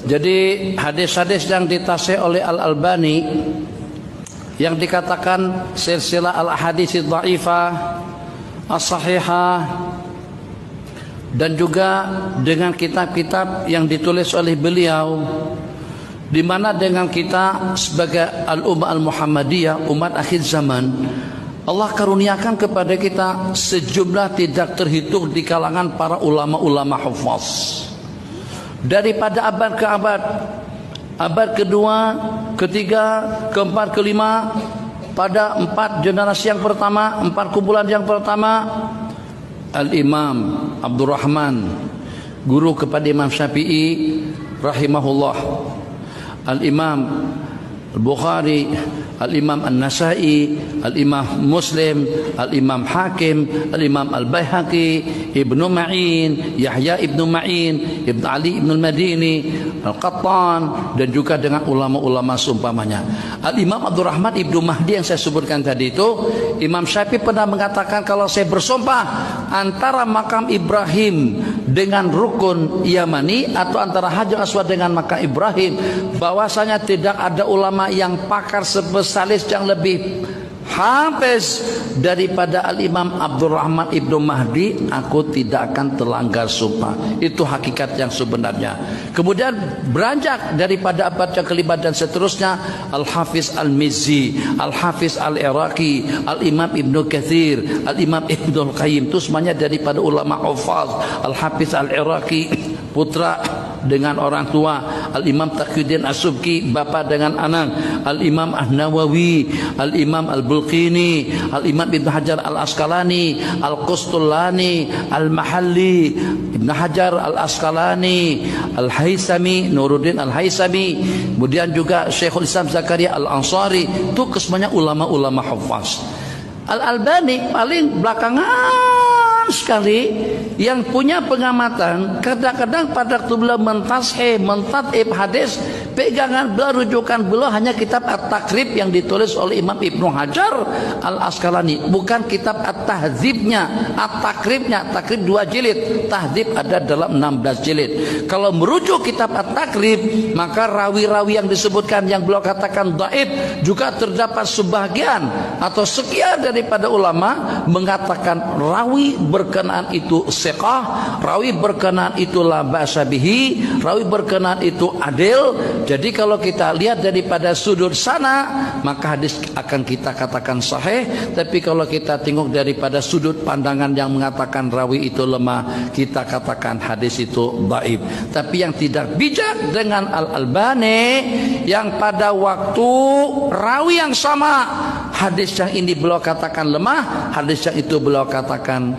Jadi hadis-hadis yang ditasih oleh Al-Albani yang dikatakan silsilah al-hadits dhaifah, as-sahihah, dan juga dengan kitab-kitab yang ditulis oleh beliau, di mana dengan kita sebagai al-ummah al-Muhammadiyah, umat akhir zaman, Allah karuniakan kepada kita sejumlah tidak terhitung di kalangan para ulama-ulama hufaz. Daripada abad ke abad, abad kedua, ketiga, keempat, kelima, pada 4 generasi yang pertama, 4 kumpulan yang pertama, Al-Imam Abdurrahman, guru kepada Imam Syafi'i rahimahullah, Al-Imam Al-Bukhari, Al-Imam An-Nasai, Al-Imam Muslim, Al-Imam Hakim, Al-Imam Al-Baihaqi, Ibnu Ma'in, Yahya Ibnu Ma'in, Ibnu Ali Ibnu Al-Madini, Al-Qattan, dan juga dengan ulama-ulama seumpamanya. Al-Imam Abdurrahman Ibnu Mahdi yang saya sebutkan tadi itu, Imam Syafi'i pernah mengatakan, kalau saya bersumpah antara makam Ibrahim dengan rukun Yamani, atau antara Hajar Aswad dengan makam Ibrahim, bahwasanya tidak ada ulama yang pakar spesialis yang lebih hafiz daripada Al-Imam Abdurrahman Ibnu Mahdi, aku tidak akan terlanggar sumpah. Itu hakikat yang sebenarnya. Kemudian beranjak daripada abad yang kelima dan seterusnya, Al-Hafiz Al-Mizzi, Al-Hafiz Al-Iraqi, Al-Imam Ibnu Katsir, Al-Imam Ibnu Al-Qayyim, itu semuanya daripada ulama hufaz. Al-Hafiz Al-Iraqi, putra dengan orang tua, Al-Imam Taqiyuddin As-Subki, bapa dengan anak, Al-Imam An-Nawawi, Al-Imam Al-Bulqini, Al-Imam Ibn Hajar Al-Asqalani, Al-Qustulani, Al-Mahalli, Ibn Hajar Al-Asqalani, Al-Haisami, Nuruddin Al-Haisami, kemudian juga Syekhul Islam Zakaria Al-Ansari. Itu kesemuanya ulama-ulama hufaz. Al-Albani paling belakangan sekali yang punya pengamatan. Kadang-kadang pada waktu beliau mentadhib hadis, pegangan beliau, rujukan beliau hanya kitab At-Taqrib yang ditulis oleh Imam Ibnu Hajar Al-Asqalani, bukan kitab At-Tahdzibnya, At-Taqribnya. Taqrib 2 jilid, Tahdzib ada dalam 16 jilid. Kalau merujuk kitab At-Taqrib, maka rawi-rawi yang disebutkan yang beliau katakan dhaif, juga terdapat sebagian atau sekian daripada ulama mengatakan rawi berkenaan itu siqah, rawi berkenaan itu la ba'sa bihi, rawi berkenaan itu adil. Jadi kalau kita lihat daripada sudut sana, maka hadis akan kita katakan sahih. Tapi kalau kita tengok daripada sudut pandangan yang mengatakan rawi itu lemah, kita katakan hadis itu dhaif. Tapi yang tidak bijak dengan Al-Albani, yang pada waktu rawi yang sama, hadis yang ini beliau katakan lemah, hadis yang itu beliau katakan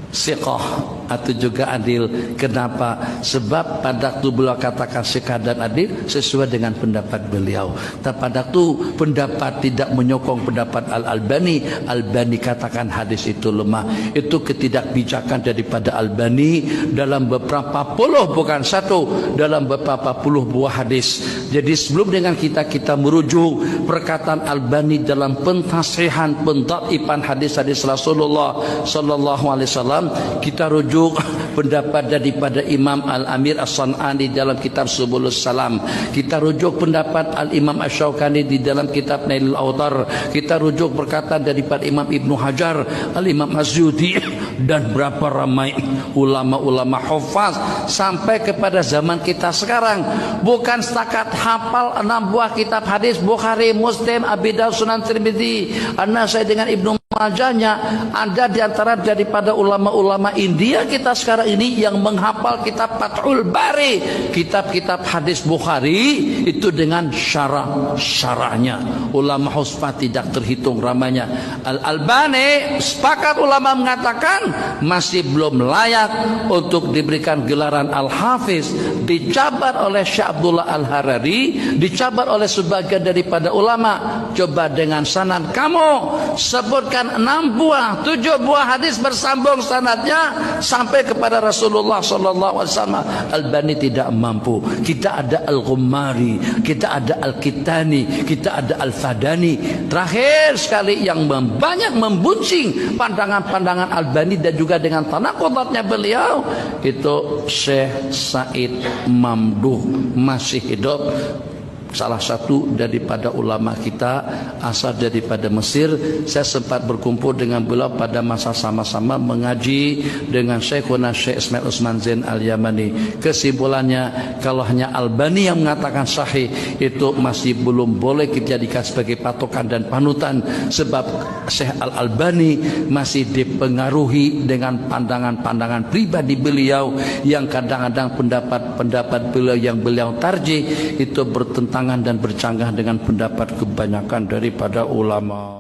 siqah atau juga adil. Kenapa? Sebab pada waktu beliau katakan siqah dan adil sesuai dengan pendapat beliau. Tapi pada waktu pendapat tidak menyokong pendapat Al-Albani, Albani katakan hadis itu lemah. Itu ketidakbijakan daripada Albani dalam beberapa puluh, bukan satu, dalam beberapa puluh buah hadis. Jadi sebelum dengan kita merujuk perkataan Albani dalam pentasihan, pentadhifan hadis-hadis Rasulullah sallallahu alaihi wasallam, kita rujuk pendapat daripada Imam Al-Amir As-San'ani dalam kitab Subulus Salam. Kita rujuk pendapat Al-Imam Asy-Syaukani di dalam kitab Nailul Awtar. Kita rujuk perkataan daripada Imam Ibnu Hajar, Al-Imam Az-Zuhdi, dan berapa ramai ulama-ulama hufaz sampai kepada zaman kita sekarang. Bukan setakat hafal 6 buah kitab hadis Bukhari, Muslim, Abi Dawud, Sunan Tirmidzi, An-Nasai dengan Ibnu Majahnya. Ada di antara daripada ulama-ulama India kita sekarang ini yang menghafal kitab Fathul Bari, kitab-kitab hadis Bukhari itu dengan syarah-syarahnya. Ulama hufaz tidak terhitung ramanya. Al-Albani, sepakat ulama mengatakan masih belum layak untuk diberikan gelaran Al-Hafiz. Dicabar oleh Syekh Abdullah Al-Harari, dicabar oleh sebagian daripada ulama. Coba dengan sanad kamu sebutkan meriwayatkan 7 buah hadis bersambung sanadnya sampai kepada Rasulullah sallallahu alaihi wasallam. Albani tidak mampu. Kita ada Al-Ghummari, kita ada Al-Kitani, kita ada Al-Fadani. Terakhir sekali yang banyak membuncing pandangan-pandangan Albani dan juga dengan tanakudatnya beliau itu Syekh Said Mamduh, masih hidup, salah satu daripada ulama kita, asal daripada Mesir. Saya sempat berkumpul dengan beliau pada masa sama-sama mengaji dengan Syekhuna Syekh Ismail Utsman Zain Al-Yamani. Kesimpulannya, kalau hanya Albani yang mengatakan sahih, itu masih belum boleh dijadikan sebagai patokan dan panutan, sebab Syekh Al-Albani masih dipengaruhi dengan pandangan-pandangan pribadi beliau yang kadang-kadang pendapat-pendapat beliau yang beliau tarjih itu bertentangan dan bercanggah dengan pendapat kebanyakan daripada ulama.